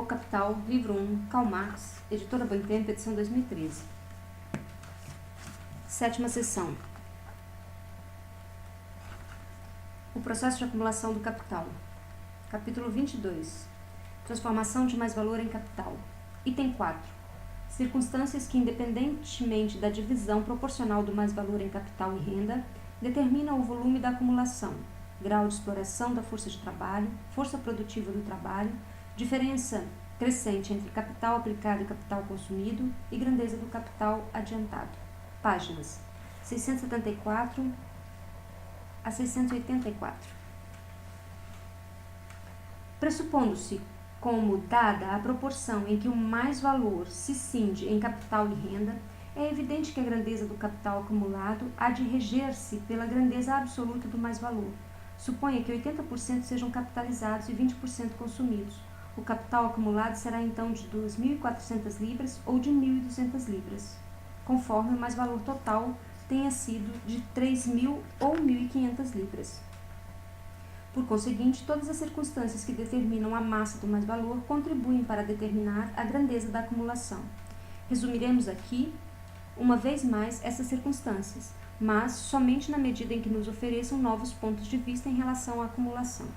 O Capital, livro 1, Karl Marx, editora Boitempo, edição 2013. Sétima seção. O processo de acumulação do capital. Capítulo 22. Transformação de mais-valor em capital. Item 4. Circunstâncias que, independentemente da divisão proporcional do mais-valor em capital e renda, determinam o volume da acumulação, grau de exploração da força de trabalho, força produtiva do trabalho, diferença crescente entre capital aplicado e capital consumido e grandeza do capital adiantado. Páginas 674 a 684. Pressupondo-se como dada a proporção em que o mais-valor se cinde em capital e renda, é evidente que a grandeza do capital acumulado há de reger-se pela grandeza absoluta do mais-valor. Suponha que 80% sejam capitalizados e 20% consumidos. O capital acumulado será então de 2.400 libras ou de 1.200 libras, conforme o mais-valor total tenha sido de 3.000 ou 1.500 libras. Por conseguinte, todas as circunstâncias que determinam a massa do mais-valor contribuem para determinar a grandeza da acumulação. Resumiremos aqui, uma vez mais, essas circunstâncias, mas somente na medida em que nos ofereçam novos pontos de vista em relação à acumulação.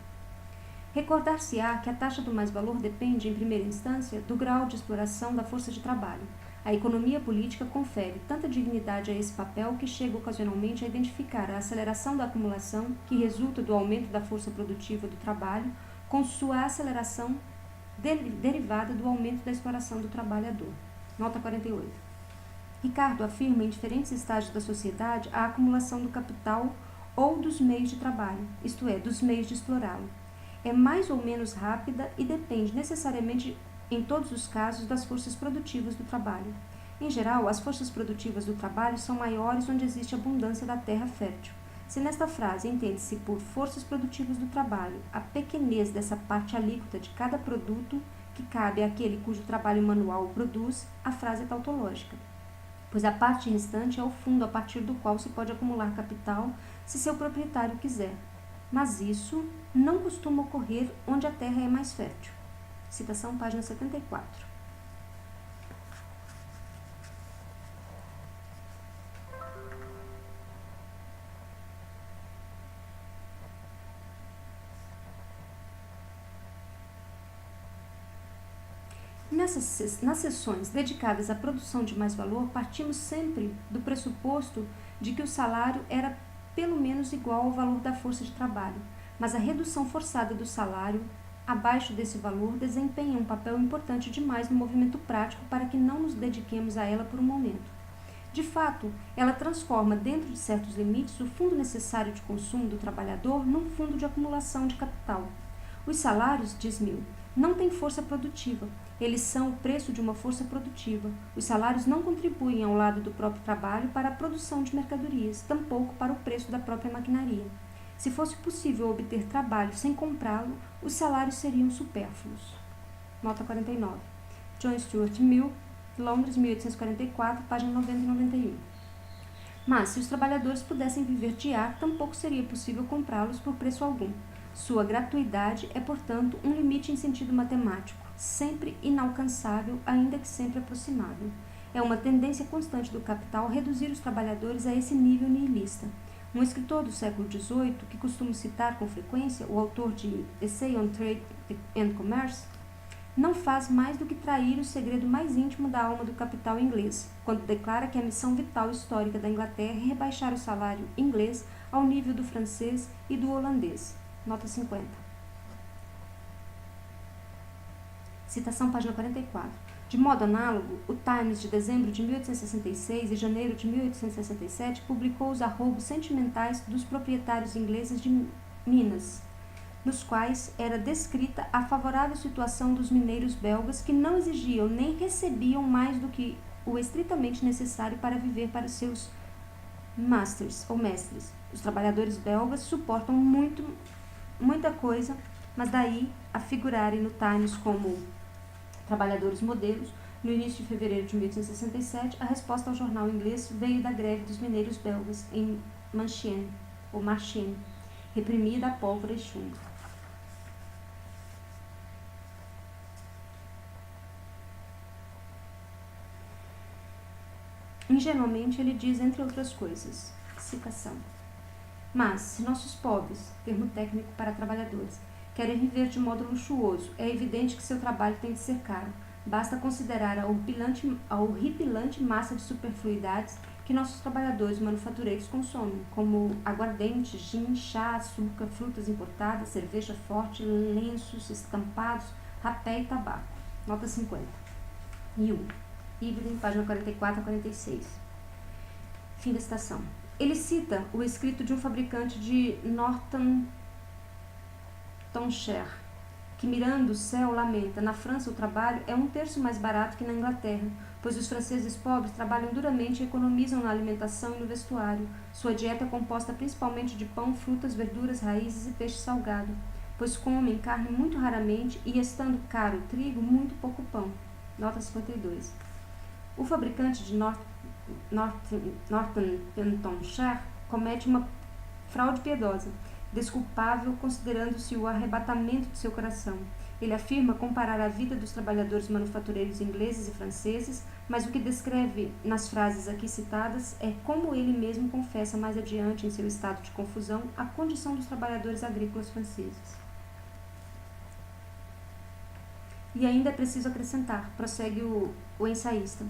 Recordar-se-á que a taxa do mais-valor depende, em primeira instância, do grau de exploração da força de trabalho. A economia política confere tanta dignidade a esse papel que chega ocasionalmente a identificar a aceleração da acumulação, que resulta do aumento da força produtiva do trabalho, com sua aceleração derivada do aumento da exploração do trabalhador. Nota 48. Ricardo afirma em diferentes estágios da sociedade a acumulação do capital ou dos meios de trabalho, isto é, dos meios de explorá-lo. É mais ou menos rápida e depende necessariamente, em todos os casos, das forças produtivas do trabalho. Em geral, as forças produtivas do trabalho são maiores onde existe abundância da terra fértil. Se nesta frase entende-se por forças produtivas do trabalho a pequenez dessa parte alíquota de cada produto que cabe àquele cujo trabalho manual o produz, a frase é tautológica, pois a parte restante é o fundo a partir do qual se pode acumular capital se seu proprietário quiser. Mas isso não costuma ocorrer onde a terra é mais fértil. Citação, página 74. Nas sessões dedicadas à produção de mais-valor, partimos sempre do pressuposto de que o salário era pelo menos igual ao valor da força de trabalho, mas a redução forçada do salário abaixo desse valor desempenha um papel importante demais no movimento prático para que não nos dediquemos a ela por um momento. De fato, ela transforma, dentro de certos limites, o fundo necessário de consumo do trabalhador num fundo de acumulação de capital. Os salários, diz Mill, não têm força produtiva. Eles são o preço de uma força produtiva. Os salários não contribuem ao lado do próprio trabalho para a produção de mercadorias, tampouco para o preço da própria maquinaria. Se fosse possível obter trabalho sem comprá-lo, os salários seriam supérfluos. Nota 49. John Stuart Mill, Londres, 1844, página 90 e 91. Mas, se os trabalhadores pudessem viver de ar, tampouco seria possível comprá-los por preço algum. Sua gratuidade é, portanto, um limite em sentido matemático, sempre inalcançável, ainda que sempre aproximável. É uma tendência constante do capital reduzir os trabalhadores a esse nível nihilista. Um escritor do século XVIII, que costumo citar com frequência, o autor de Essay on Trade and Commerce, não faz mais do que trair o segredo mais íntimo da alma do capital inglês, quando declara que a missão vital histórica da Inglaterra é rebaixar o salário inglês ao nível do francês e do holandês. Nota 50. Citação, página 44. De modo análogo, o Times de dezembro de 1866 e janeiro de 1867 publicou os arroubos sentimentais dos proprietários ingleses de Minas, nos quais era descrita a favorável situação dos mineiros belgas que não exigiam nem recebiam mais do que o estritamente necessário para viver para seus masters ou mestres. Os trabalhadores belgas suportam muita coisa, mas daí a figurarem no Times como trabalhadores modelos, no início de fevereiro de 1867, a resposta ao jornal inglês veio da greve dos mineiros belgas em Marchiennes, reprimida a pólvora e chumbo. Ingenuamente ele diz, entre outras coisas, citação: mas, se nossos pobres, termo técnico para trabalhadores, querem viver de modo luxuoso, é evidente que seu trabalho tem de ser caro. Basta considerar a horripilante massa de superfluidades que nossos trabalhadores manufatureiros consomem, como aguardente, gin, chá, açúcar, frutas importadas, cerveja forte, lenços, estampados, rapé e tabaco. Nota 50. E 1. Evelyn, página 44 a 46. Fim da citação. Ele cita o escrito de um fabricante de Northamptonshire, que mirando o céu lamenta: na França o trabalho é 1/3 mais barato que na Inglaterra, pois os franceses pobres trabalham duramente e economizam na alimentação e no vestuário. Sua dieta é composta principalmente de pão, frutas, verduras, raízes e peixe salgado, pois comem carne muito raramente e, estando caro o trigo, muito pouco pão. Nota 52. O fabricante de Northamptonshire comete uma fraude piedosa, desculpável considerando-se o arrebatamento de seu coração. Ele afirma comparar a vida dos trabalhadores manufatureiros ingleses e franceses, mas o que descreve nas frases aqui citadas é como ele mesmo confessa mais adiante em seu estado de confusão a condição dos trabalhadores agrícolas franceses. E ainda é preciso acrescentar, prossegue o ensaísta,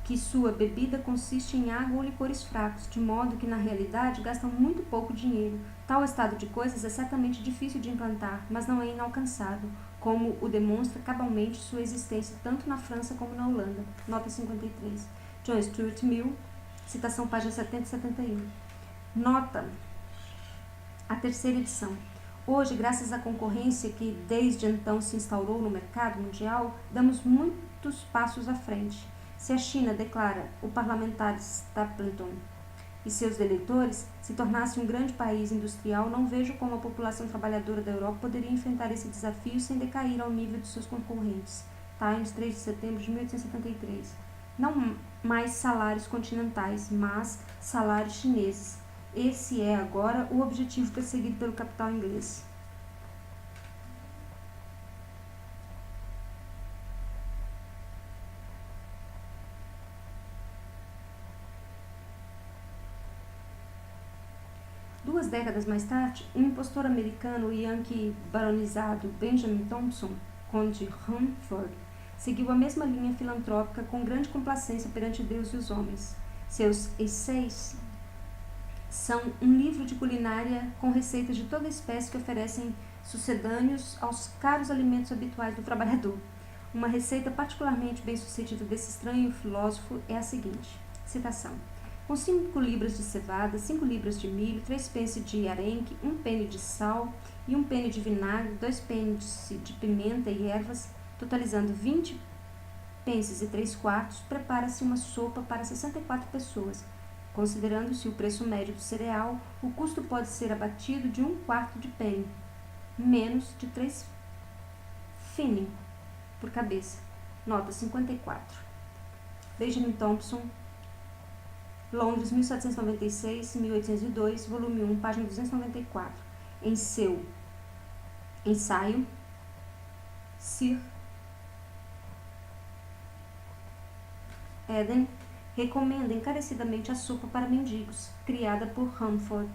que sua bebida consiste em água ou licores fracos, de modo que na realidade gastam muito pouco dinheiro. Tal estado de coisas é certamente difícil de implantar, mas não é inalcançável, como o demonstra cabalmente sua existência tanto na França como na Holanda. Nota 53. John Stuart Mill, citação página 70 e 71. Nota a terceira edição. Hoje, graças à concorrência que desde então se instaurou no mercado mundial, damos muitos passos à frente. Se a China, declara o parlamentar Stapleton e seus eleitores, se tornasse um grande país industrial, não vejo como a população trabalhadora da Europa poderia enfrentar esse desafio sem decair ao nível de seus concorrentes. Times, 3 de setembro de 1873. Não mais salários continentais, mas salários chineses. Esse é agora o objetivo perseguido pelo capital inglês. Duas décadas mais tarde, um impostor americano e yankee baronizado Benjamin Thompson, conde de Rumford, seguiu a mesma linha filantrópica com grande complacência perante Deus e os homens. Seus essays são um livro de culinária com receitas de toda espécie que oferecem sucedâneos aos caros alimentos habituais do trabalhador. Uma receita particularmente bem-sucedida desse estranho filósofo é a seguinte, citação: com 5 libras de cevada, 5 libras de milho, 3 pences de arenque, 1 penne de sal e 1 penne de vinagre, 2 pences de pimenta e ervas, totalizando 20 pences e 3/4, prepara-se uma sopa para 64 pessoas. Considerando-se o preço médio do cereal, o custo pode ser abatido de 1/4 de penne, menos de 3 pfennig por cabeça. Nota 54. Benjamin Thompson, Londres, 1796-1802, volume 1, página 294. Em seu ensaio, Sir Eden recomenda encarecidamente a sopa para mendigos, criada por Humford,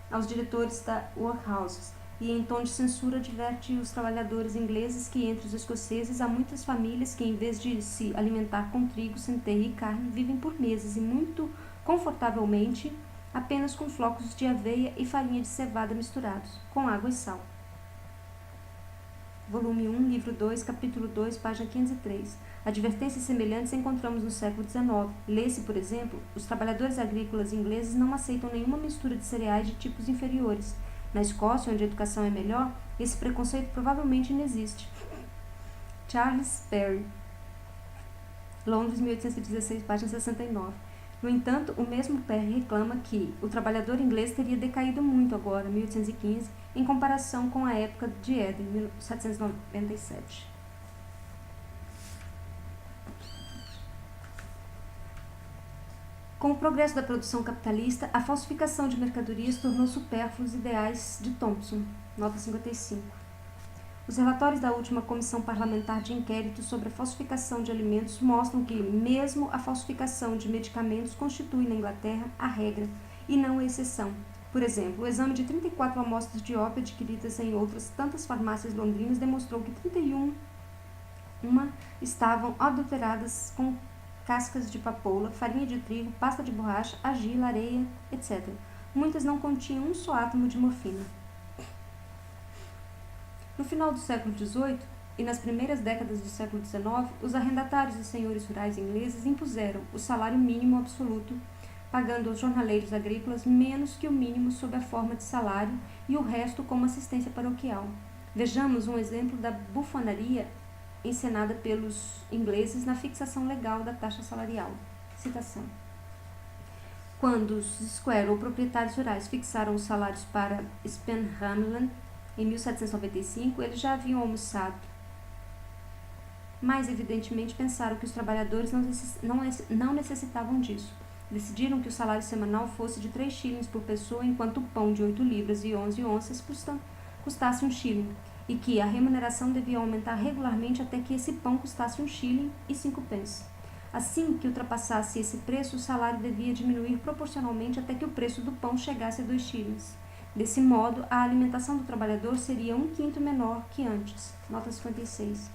aos diretores da workhouses, e em tom de censura adverte os trabalhadores ingleses que entre os escoceses há muitas famílias que, em vez de se alimentar com trigo, centeio e carne, vivem por meses e muito confortavelmente apenas com flocos de aveia e farinha de cevada misturados, com água e sal. Volume 1, livro 2, capítulo 2, página 503. Advertências semelhantes encontramos no século XIX. Lê-se, por exemplo, os trabalhadores agrícolas ingleses não aceitam nenhuma mistura de cereais de tipos inferiores. Na Escócia, onde a educação é melhor, esse preconceito provavelmente inexiste. Charles Perry, Londres, 1816, página 69. No entanto, o mesmo Perry reclama que o trabalhador inglês teria decaído muito agora, 1815, em comparação com a época de Éden, 1797. Com o progresso da produção capitalista, a falsificação de mercadorias tornou supérfluos ideais de Thompson. Nota 55. Os relatórios da última Comissão Parlamentar de Inquérito sobre a Falsificação de Alimentos mostram que, mesmo a falsificação de medicamentos constitui na Inglaterra a regra e não a exceção. Por exemplo, o exame de 34 amostras de ópio adquiridas em outras tantas farmácias londrinas demonstrou que 31 estavam adulteradas com cascas de papoula, farinha de trigo, pasta de borracha, argila, areia, etc. Muitas não continham um só átomo de morfina. No final do século XVIII e nas primeiras décadas do século XIX, os arrendatários e senhores rurais ingleses impuseram o salário mínimo absoluto, pagando aos jornaleiros agrícolas menos que o mínimo sob a forma de salário e o resto como assistência paroquial. Vejamos um exemplo da bufonaria encenada pelos ingleses na fixação legal da taxa salarial. Citação. Quando os square ou proprietários rurais fixaram os salários para Spenhamland em 1795, eles já haviam almoçado. Mas, evidentemente, pensaram que os trabalhadores não necessitavam disso. Decidiram que o salário semanal fosse de 3 shillings por pessoa, enquanto o pão de 8 libras e 11 onças custasse 1 shilling, e que a remuneração devia aumentar regularmente até que esse pão custasse 1 shilling e 5 pence. Assim que ultrapassasse esse preço, o salário devia diminuir proporcionalmente até que o preço do pão chegasse a 2 shillings. Desse modo, a alimentação do trabalhador seria 1/5 menor que antes. Nota 56.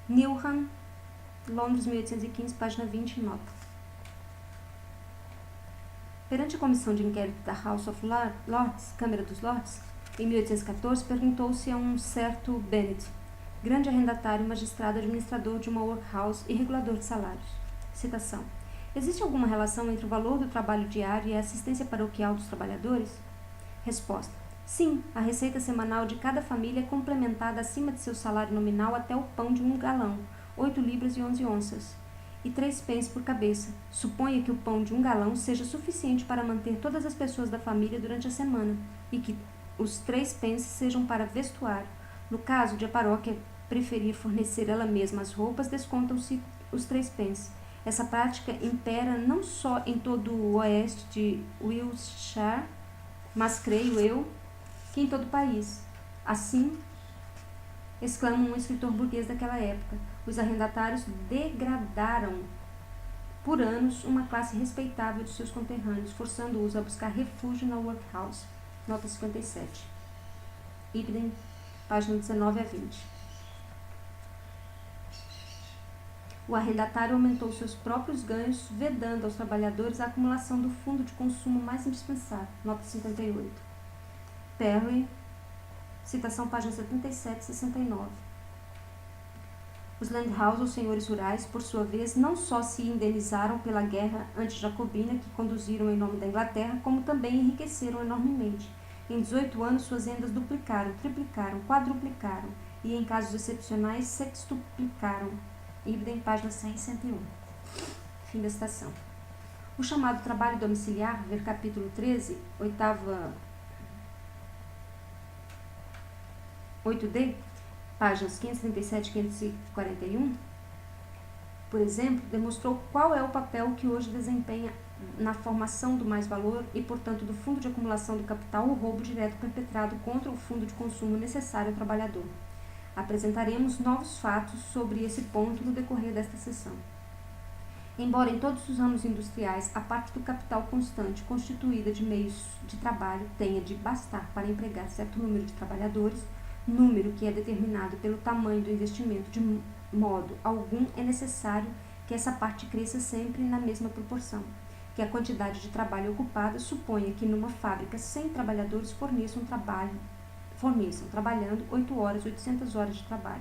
Newham, Londres, 1815, página 20, nota. Perante a comissão de inquérito da House of Lords, Câmara dos Lords, em 1814, perguntou-se a um certo Bennet, grande arrendatário, magistrado, administrador de uma workhouse e regulador de salários. Citação. Existe alguma relação entre o valor do trabalho diário e a assistência paroquial dos trabalhadores? Resposta. Sim, a receita semanal de cada família é complementada acima de seu salário nominal até o pão de 1 galão, 8 libras e 11 onças, e 3 pence por cabeça. Suponha que o pão de 1 galão seja suficiente para manter todas as pessoas da família durante a semana, e que os 3 pence sejam para vestuário. No caso de a paróquia preferir fornecer ela mesma as roupas, descontam-se os 3 pence. Essa prática impera não só em todo o oeste de Wiltshire, mas creio eu que em todo o país. Assim, exclama um escritor burguês daquela época, os arrendatários degradaram por anos uma classe respeitável de seus conterrâneos, forçando-os a buscar refúgio na workhouse. Nota 57. Ibidem, página 19 a 20. O arrendatário aumentou seus próprios ganhos, vedando aos trabalhadores a acumulação do fundo de consumo mais indispensável. Nota 58. Perry, citação página 77 e 69. Os landhaus, ou senhores rurais, por sua vez, não só se indenizaram pela guerra anti-jacobina que conduziram em nome da Inglaterra, como também enriqueceram enormemente. Em 18 anos, suas rendas duplicaram, triplicaram, quadruplicaram e, em casos excepcionais, sextuplicaram. Ibidem, página 100 e 101. Fim da citação. O chamado trabalho domiciliar, ver capítulo 13, 8D, páginas 537 e 541, por exemplo, demonstrou qual é o papel que hoje desempenha na formação do mais-valor e, portanto, do fundo de acumulação do capital o roubo direto perpetrado contra o fundo de consumo necessário ao trabalhador. Apresentaremos novos fatos sobre esse ponto no decorrer desta sessão. Embora em todos os ramos industriais a parte do capital constante constituída de meios de trabalho tenha de bastar para empregar certo número de trabalhadores, número que é determinado pelo tamanho do investimento, de modo algum é necessário que essa parte cresça sempre na mesma proporção, que a quantidade de trabalho ocupado suponha que numa fábrica 100 trabalhadores forneçam trabalhando 8 horas, 800 horas de trabalho.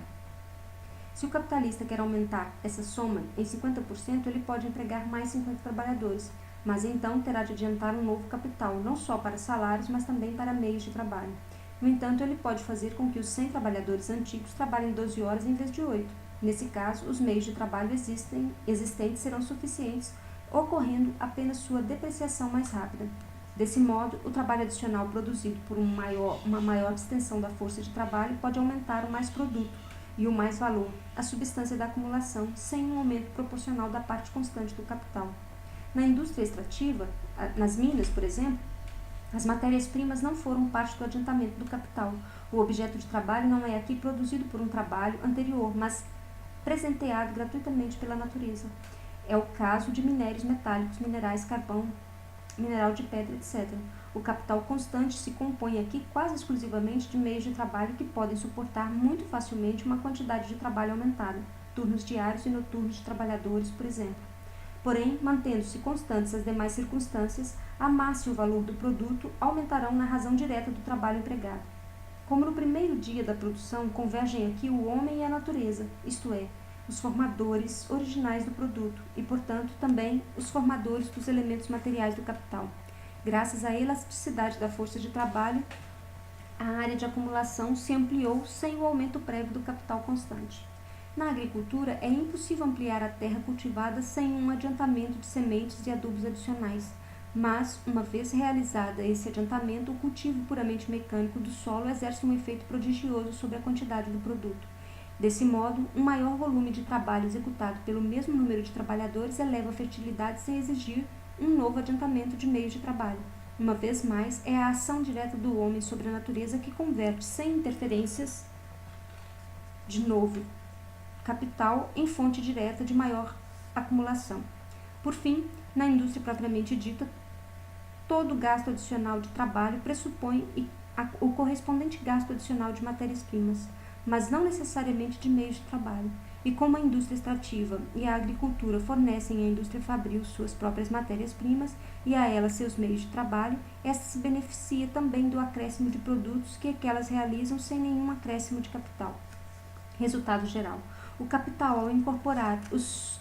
Se o capitalista quer aumentar essa soma em 50%, ele pode empregar mais 50 trabalhadores, mas então terá de adiantar um novo capital, não só para salários, mas também para meios de trabalho. No entanto, ele pode fazer com que os 100 trabalhadores antigos trabalhem 12 horas em vez de 8. Nesse caso, os meios de trabalho existentes serão suficientes, ocorrendo apenas sua depreciação mais rápida. Desse modo, o trabalho adicional produzido por uma maior extensão da força de trabalho pode aumentar o mais produto e o mais valor, a substância da acumulação, sem um aumento proporcional da parte constante do capital. Na indústria extrativa, nas minas, por exemplo, as matérias-primas não foram parte do adiantamento do capital. O objeto de trabalho não é aqui produzido por um trabalho anterior, mas presenteado gratuitamente pela natureza. É o caso de minérios metálicos, minerais, carvão, mineral de pedra, etc. O capital constante se compõe aqui quase exclusivamente de meios de trabalho que podem suportar muito facilmente uma quantidade de trabalho aumentada, turnos diários e noturnos de trabalhadores, por exemplo. Porém, mantendo-se constantes as demais circunstâncias, a massa e o valor do produto aumentarão na razão direta do trabalho empregado. Como no primeiro dia da produção, convergem aqui o homem e a natureza, isto é, os formadores originais do produto e, portanto, também os formadores dos elementos materiais do capital. Graças à elasticidade da força de trabalho, a área de acumulação se ampliou sem o aumento prévio do capital constante. Na agricultura, é impossível ampliar a terra cultivada sem um adiantamento de sementes e adubos adicionais, mas, uma vez realizada esse adiantamento, o cultivo puramente mecânico do solo exerce um efeito prodigioso sobre a quantidade do produto. Desse modo, um maior volume de trabalho executado pelo mesmo número de trabalhadores eleva a fertilidade sem exigir um novo adiantamento de meios de trabalho. Uma vez mais, é a ação direta do homem sobre a natureza que converte, sem interferências, de novo, capital em fonte direta de maior acumulação. Por fim, na indústria propriamente dita, todo gasto adicional de trabalho pressupõe o correspondente gasto adicional de matérias-primas, mas não necessariamente de meios de trabalho. E como a indústria extrativa e a agricultura fornecem à indústria fabril suas próprias matérias-primas e a ela seus meios de trabalho, esta se beneficia também do acréscimo de produtos que aquelas realizam sem nenhum acréscimo de capital. Resultado geral: o capital, ao incorporar os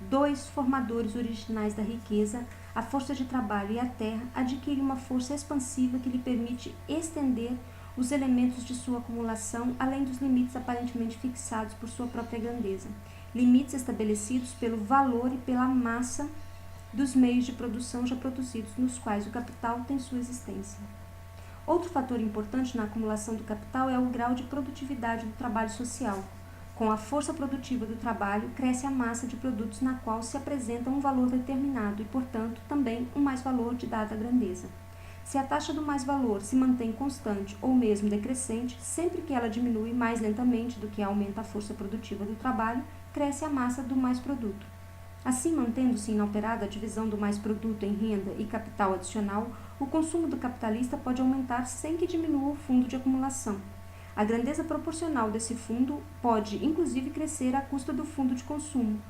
dois formadores originais da riqueza, a força de trabalho e a terra, adquire uma força expansiva que lhe permite estender os elementos de sua acumulação além dos limites aparentemente fixados por sua própria grandeza, limites estabelecidos pelo valor e pela massa dos meios de produção já produzidos, nos quais o capital tem sua existência. Outro fator importante na acumulação do capital é o grau de produtividade do trabalho social. Com a força produtiva do trabalho, cresce a massa de produtos na qual se apresenta um valor determinado e, portanto, também um mais-valor de dada grandeza. Se a taxa do mais-valor se mantém constante ou mesmo decrescente, sempre que ela diminui mais lentamente do que aumenta a força produtiva do trabalho, cresce a massa do mais-produto. Assim, mantendo-se inalterada a divisão do mais-produto em renda e capital adicional, o consumo do capitalista pode aumentar sem que diminua o fundo de acumulação. A grandeza proporcional desse fundo pode, inclusive, crescer à custa do fundo de consumo,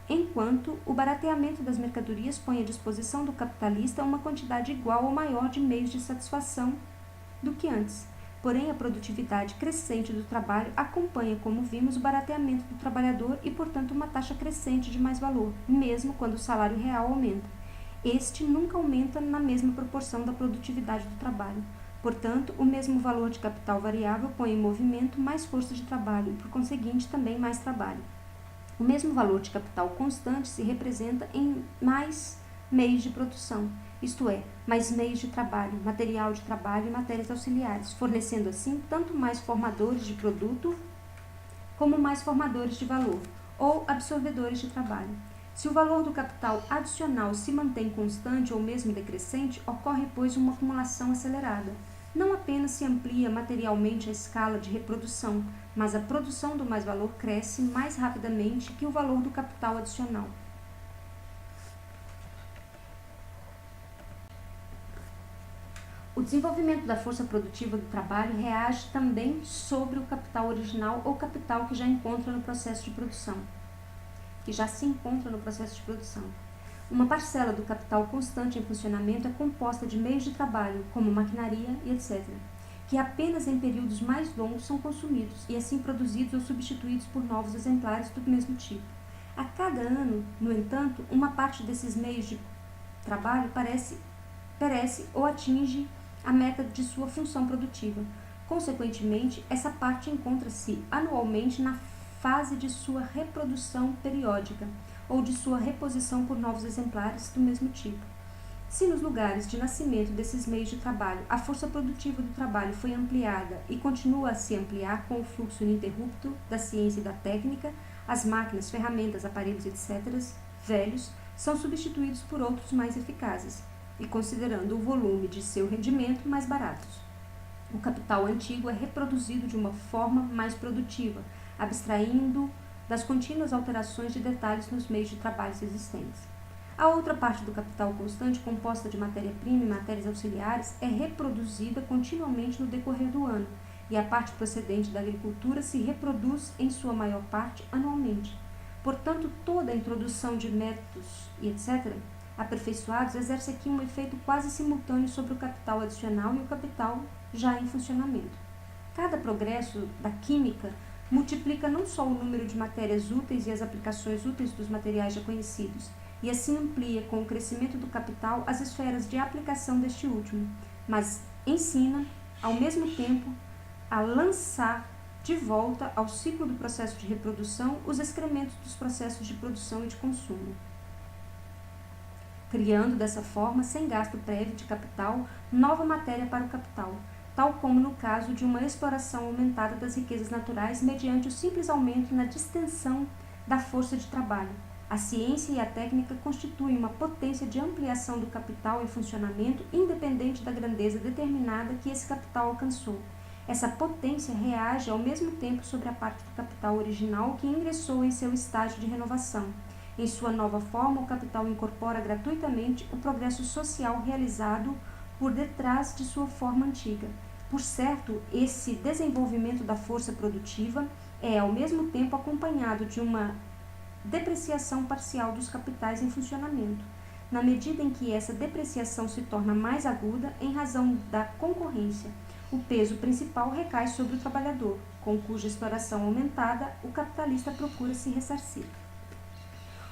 enquanto o barateamento das mercadorias põe à disposição do capitalista uma quantidade igual ou maior de meios de satisfação do que antes. Porém, a produtividade crescente do trabalho acompanha, como vimos, o barateamento do trabalhador e, portanto, uma taxa crescente de mais-valor, mesmo quando o salário real aumenta. Este nunca aumenta na mesma proporção da produtividade do trabalho. Portanto, o mesmo valor de capital variável põe em movimento mais força de trabalho e, por conseguinte, também mais trabalho. O mesmo valor de capital constante se representa em mais meios de produção, isto é, mais meios de trabalho, material de trabalho e matérias auxiliares, fornecendo assim tanto mais formadores de produto como mais formadores de valor, ou absorvedores de trabalho. Se o valor do capital adicional se mantém constante ou mesmo decrescente, ocorre, pois, uma acumulação acelerada. Não apenas se amplia materialmente a escala de reprodução, mas a produção do mais-valor cresce mais rapidamente que o valor do capital adicional. O desenvolvimento da força produtiva do trabalho reage também sobre o capital original ou capital que já se encontra no processo de produção. Uma parcela do capital constante em funcionamento é composta de meios de trabalho, como maquinaria e etc., que apenas em períodos mais longos são consumidos e assim produzidos ou substituídos por novos exemplares do mesmo tipo. A cada ano, no entanto, uma parte desses meios de trabalho perece ou atinge a meta de sua função produtiva. Consequentemente, essa parte encontra-se anualmente na fase de sua reprodução periódica ou de sua reposição por novos exemplares do mesmo tipo. Se nos lugares de nascimento desses meios de trabalho a força produtiva do trabalho foi ampliada e continua a se ampliar com o fluxo ininterrupto da ciência e da técnica, as máquinas, ferramentas, aparelhos, etc., velhos, são substituídos por outros mais eficazes, e considerando o volume de seu rendimento mais baratos. O capital antigo é reproduzido de uma forma mais produtiva, abstraindo das contínuas alterações de detalhes nos meios de trabalho existentes. A outra parte do capital constante, composta de matéria-prima e matérias auxiliares, é reproduzida continuamente no decorrer do ano, e a parte procedente da agricultura se reproduz, em sua maior parte, anualmente. Portanto, toda a introdução de métodos e etc., aperfeiçoados, exerce aqui um efeito quase simultâneo sobre o capital adicional e o capital já em funcionamento. Cada progresso da química multiplica não só o número de matérias úteis e as aplicações úteis dos materiais já conhecidos, e assim amplia com o crescimento do capital as esferas de aplicação deste último, mas ensina, ao mesmo tempo, a lançar de volta ao ciclo do processo de reprodução os excrementos dos processos de produção e de consumo, criando dessa forma, sem gasto prévio de capital, nova matéria para o capital, tal como no caso de uma exploração aumentada das riquezas naturais mediante o simples aumento na distensão da força de trabalho. A ciência e a técnica constituem uma potência de ampliação do capital em funcionamento independente da grandeza determinada que esse capital alcançou. Essa potência reage ao mesmo tempo sobre a parte do capital original que ingressou em seu estágio de renovação. Em sua nova forma, o capital incorpora gratuitamente o progresso social realizado por detrás de sua forma antiga. Por certo, esse desenvolvimento da força produtiva é, ao mesmo tempo, acompanhado de uma depreciação parcial dos capitais em funcionamento, na medida em que essa depreciação se torna mais aguda em razão da concorrência. O peso principal recai sobre o trabalhador, com cuja exploração aumentada o capitalista procura se ressarcir.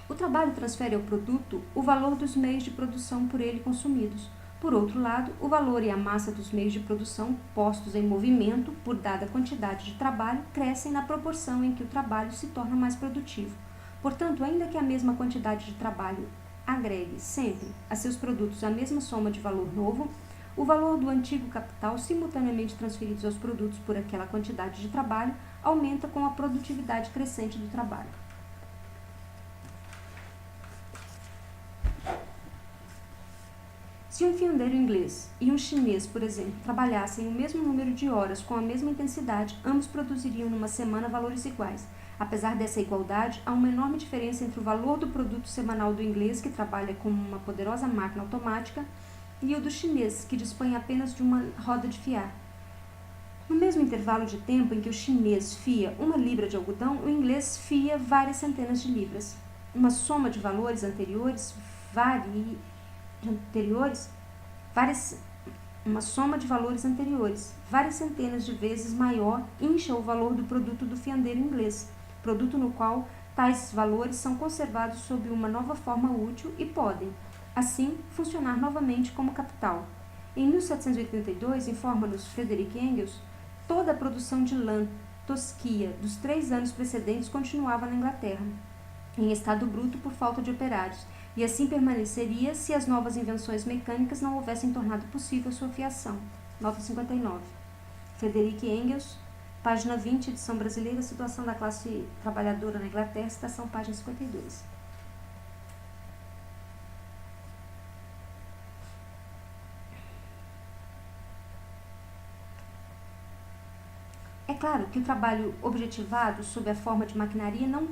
O trabalho transfere ao produto o valor dos meios de produção por ele consumidos. Por outro lado, o valor e a massa dos meios de produção postos em movimento por dada quantidade de trabalho crescem na proporção em que o trabalho se torna mais produtivo. Portanto, ainda que a mesma quantidade de trabalho agregue sempre a seus produtos a mesma soma de valor novo, o valor do antigo capital, simultaneamente transferidos aos produtos por aquela quantidade de trabalho, aumenta com a produtividade crescente do trabalho. Se um fiandeiro inglês e um chinês, por exemplo, trabalhassem o mesmo número de horas com a mesma intensidade, ambos produziriam numa semana valores iguais. Apesar dessa igualdade, há uma enorme diferença entre o valor do produto semanal do inglês, que trabalha com uma poderosa máquina automática, e o do chinês, que dispõe apenas de uma roda de fiar. No mesmo intervalo de tempo em que o chinês fia 1 libra de algodão, o inglês fia várias centenas de libras. Uma soma de valores anteriores várias centenas de vezes maior, incha o valor do produto do fiandeiro inglês, produto no qual tais valores são conservados sob uma nova forma útil e podem, assim, funcionar novamente como capital. Em 1782, informa-nos Frederick Engels, toda a produção de lã tosquia dos 3 anos precedentes continuava na Inglaterra, em estado bruto por falta de operários, e assim permaneceria se as novas invenções mecânicas não houvessem tornado possível sua fiação. Nota 59. Frederick Engels, página 20, edição brasileira, Situação da classe trabalhadora na Inglaterra, citação página 52. É claro que o trabalho objetivado sob a forma de maquinaria não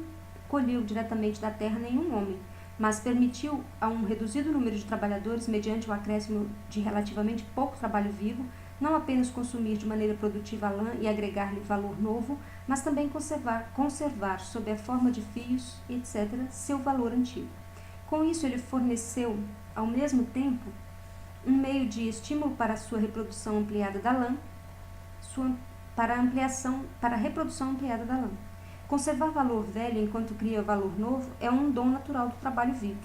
colheu diretamente da terra nenhum homem, mas permitiu a um reduzido número de trabalhadores, mediante o acréscimo de relativamente pouco trabalho vivo, não apenas consumir de maneira produtiva a lã e agregar-lhe valor novo, mas também conservar sob a forma de fios, etc., seu valor antigo. Com isso, ele forneceu, ao mesmo tempo, um meio de estímulo para a sua reprodução ampliada da lã, para a reprodução ampliada da lã. Conservar valor velho enquanto cria valor novo é um dom natural do trabalho vivo.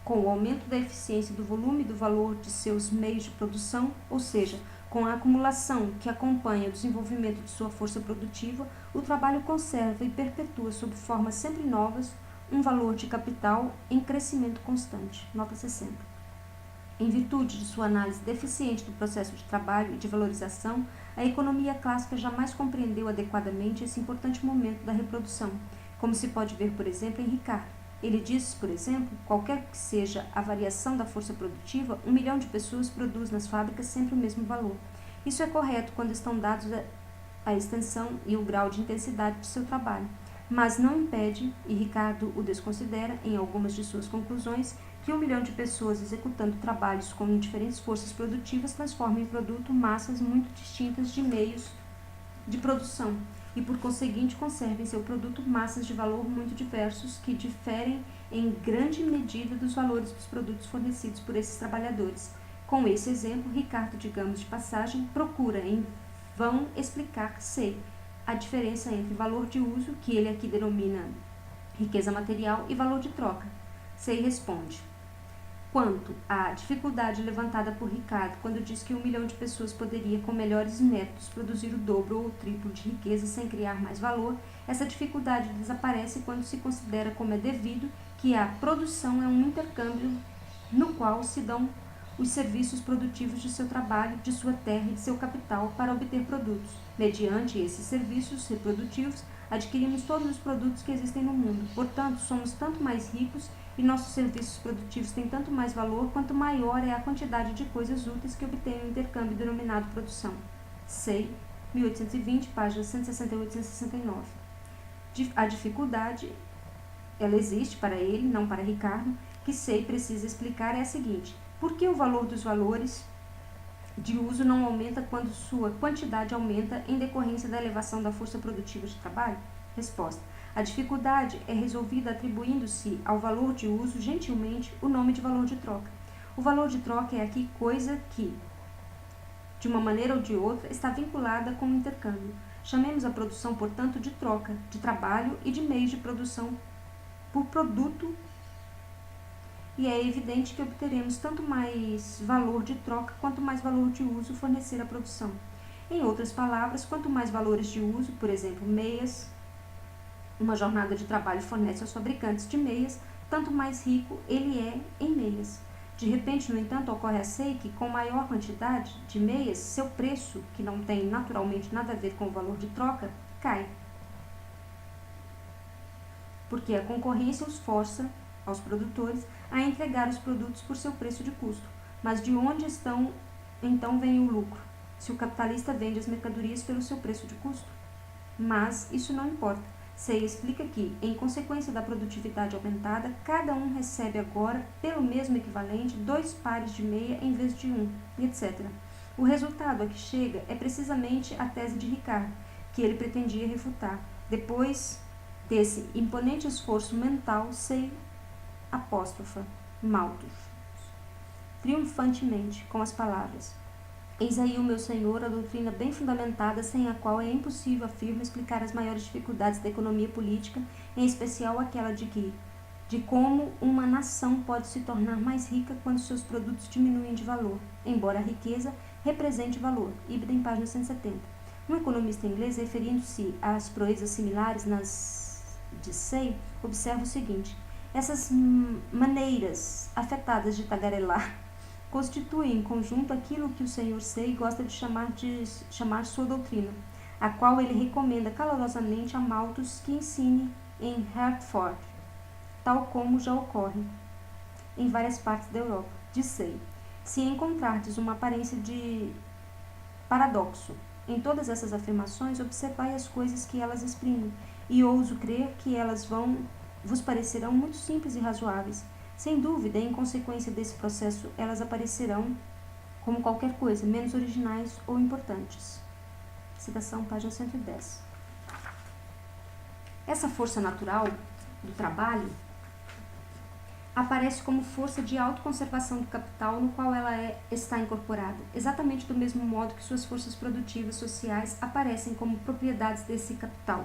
Com o aumento da eficiência do volume e do valor de seus meios de produção, ou seja, com a acumulação que acompanha o desenvolvimento de sua força produtiva, o trabalho conserva e perpetua sob formas sempre novas um valor de capital em crescimento constante. Nota 60. Em virtude de sua análise deficiente do processo de trabalho e de valorização, a economia clássica jamais compreendeu adequadamente esse importante momento da reprodução, como se pode ver, por exemplo, em Ricardo. Ele diz, por exemplo, qualquer que seja a variação da força produtiva, 1 milhão de pessoas produz nas fábricas sempre o mesmo valor. Isso é correto quando estão dados a extensão e o grau de intensidade de seu trabalho, mas não impede, e Ricardo o desconsidera em algumas de suas conclusões, que 1 milhão de pessoas executando trabalhos com diferentes forças produtivas transformem em produto massas muito distintas de meios de produção e, por conseguinte, conservem seu produto massas de valor muito diversos que diferem em grande medida dos valores dos produtos fornecidos por esses trabalhadores. Com esse exemplo, Ricardo, digamos de passagem, procura em vão explicar-se a diferença entre valor de uso, que ele aqui denomina riqueza material, e valor de troca. Say responde: quanto à dificuldade levantada por Ricardo quando diz que 1 milhão de pessoas poderia, com melhores métodos, produzir o dobro ou o triplo de riqueza sem criar mais valor, essa dificuldade desaparece quando se considera como é devido que a produção é um intercâmbio no qual se dão os serviços produtivos de seu trabalho, de sua terra e de seu capital para obter produtos. Mediante esses serviços reprodutivos, adquirimos todos os produtos que existem no mundo. Portanto, somos tanto mais ricos e nossos serviços produtivos têm tanto mais valor quanto maior é a quantidade de coisas úteis que obtém o intercâmbio denominado produção. Say, 1820, páginas 168 e 169. A dificuldade, ela existe para ele, não para Ricardo, que Say precisa explicar é a seguinte: por que o valor dos valores de uso não aumenta quando sua quantidade aumenta em decorrência da elevação da força produtiva de trabalho? Resposta: a dificuldade é resolvida atribuindo-se ao valor de uso, gentilmente, o nome de valor de troca. O valor de troca é aqui coisa que, de uma maneira ou de outra, está vinculada com o intercâmbio. Chamemos a produção, portanto, de troca, de trabalho e de meios de produção por produto, e é evidente que obteremos tanto mais valor de troca quanto mais valor de uso fornecer à produção. Em outras palavras, quanto mais valores de uso, por exemplo, meias, uma jornada de trabalho fornece aos fabricantes de meias, tanto mais rico ele é em meias. De repente, no entanto, ocorre a Say que, com maior quantidade de meias, seu preço, que não tem naturalmente nada a ver com o valor de troca, cai. Porque a concorrência os força, aos produtores, a entregar os produtos por seu preço de custo. Mas de onde então vem o lucro, se o capitalista vende as mercadorias pelo seu preço de custo? Mas isso não importa. Say explica que, em consequência da produtividade aumentada, cada um recebe agora, pelo mesmo equivalente, 2 pares de meia em vez de 1, etc. O resultado a que chega é precisamente a tese de Ricardo, que ele pretendia refutar. Depois desse imponente esforço mental, Say apóstrofa Malthus triunfantemente com as palavras: eis aí o meu senhor, a doutrina bem fundamentada, sem a qual é impossível, afirmo, explicar as maiores dificuldades da economia política, em especial aquela de como uma nação pode se tornar mais rica quando seus produtos diminuem de valor, embora a riqueza represente valor. Ibidem, página 170. Um economista inglês, referindo-se às proezas similares de Say, observa o seguinte: essas maneiras afetadas de tagarelar constituem em conjunto aquilo que o Sr. Say gosta de chamar sua doutrina, a qual ele recomenda calorosamente a Malthus que ensine em Hertford, tal como já ocorre em várias partes da Europa. Diz Say: se encontrardes uma aparência de paradoxo em todas essas afirmações, observai as coisas que elas exprimem, e ouso crer que elas vos parecerão muito simples e razoáveis. Sem dúvida, em consequência desse processo, elas aparecerão, como qualquer coisa, menos originais ou importantes. Citação, página 110. Essa força natural do trabalho aparece como força de autoconservação do capital no qual ela está incorporada, exatamente do mesmo modo que suas forças produtivas sociais aparecem como propriedades desse capital,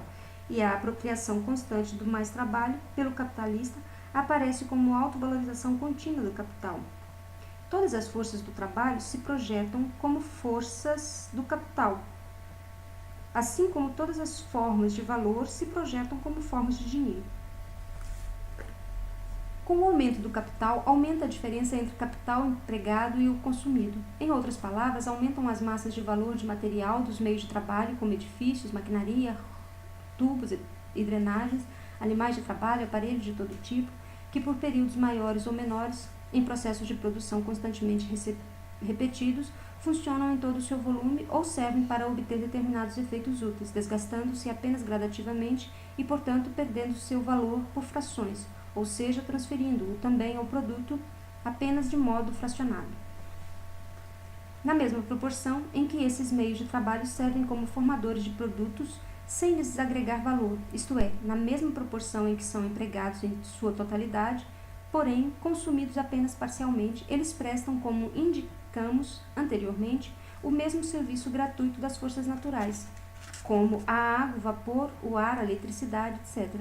e a apropriação constante do mais trabalho pelo capitalista aparece como autovalorização contínua do capital. Todas as forças do trabalho se projetam como forças do capital, assim como todas as formas de valor se projetam como formas de dinheiro. Com o aumento do capital, aumenta a diferença entre o capital empregado e o consumido. Em outras palavras, aumentam as massas de valor de material dos meios de trabalho, como edifícios, maquinaria, tubos e drenagens, animais de trabalho, aparelhos de todo tipo, que por períodos maiores ou menores, em processos de produção constantemente repetidos, funcionam em todo o seu volume ou servem para obter determinados efeitos úteis, desgastando-se apenas gradativamente e, portanto, perdendo seu valor por frações, ou seja, transferindo-o também ao produto apenas de modo fracionado. Na mesma proporção em que esses meios de trabalho servem como formadores de produtos sem lhes agregar valor, isto é, na mesma proporção em que são empregados em sua totalidade, porém consumidos apenas parcialmente, eles prestam, como indicamos anteriormente, o mesmo serviço gratuito das forças naturais, como a água, o vapor, o ar, a eletricidade, etc.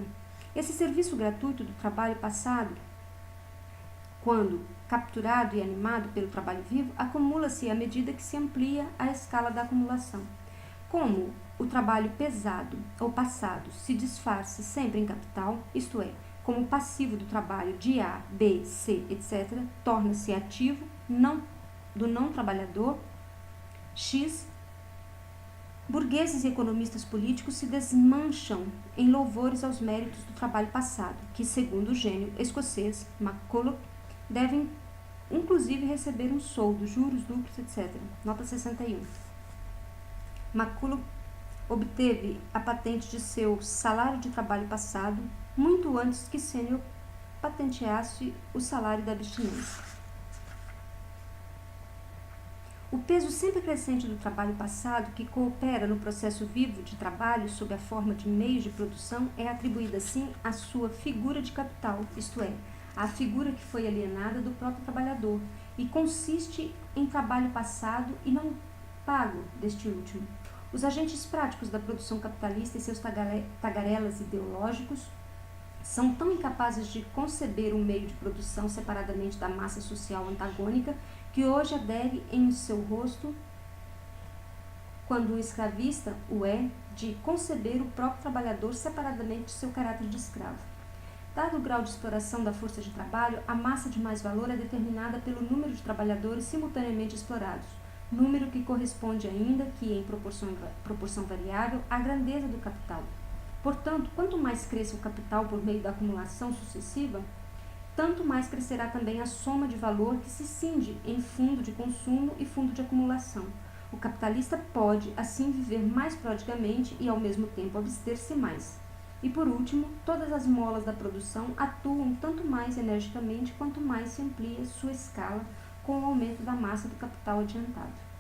Esse serviço gratuito do trabalho passado, quando capturado e animado pelo trabalho vivo, acumula-se à medida que se amplia a escala da acumulação. Como o trabalho pesado ou passado se disfarça sempre em capital, isto é, como passivo do trabalho de A, B, C, etc., torna-se ativo do não trabalhador, X, burgueses e economistas políticos se desmancham em louvores aos méritos do trabalho passado, que, segundo o gênio escocês McCulloch, devem inclusive receber um soldo, juros, lucros, etc. Nota 61. McCulloch obteve a patente de seu salário de trabalho passado muito antes que Sênior patenteasse o salário da abstinência. O peso sempre crescente do trabalho passado, que coopera no processo vivo de trabalho sob a forma de meios de produção, é atribuído assim à sua figura de capital, isto é, à figura que foi alienada do próprio trabalhador, e consiste em trabalho passado e não pago deste último. Os agentes práticos da produção capitalista e seus tagarelas ideológicos são tão incapazes de conceber um meio de produção separadamente da massa social antagônica que hoje adere em seu rosto, quando o escravista o é, de conceber o próprio trabalhador separadamente de seu caráter de escravo. Dado o grau de exploração da força de trabalho, a massa de mais valor é determinada pelo número de trabalhadores simultaneamente explorados, número que corresponde ainda que, em proporção variável, à grandeza do capital. Portanto, quanto mais cresça o capital por meio da acumulação sucessiva, tanto mais crescerá também a soma de valor que se cinge em fundo de consumo e fundo de acumulação. O capitalista pode, assim, viver mais prodigamente e, ao mesmo tempo, abster-se mais. E, por último, todas as molas da produção atuam tanto mais energicamente quanto mais se amplia sua escala com o aumento da massa do capital adiantado.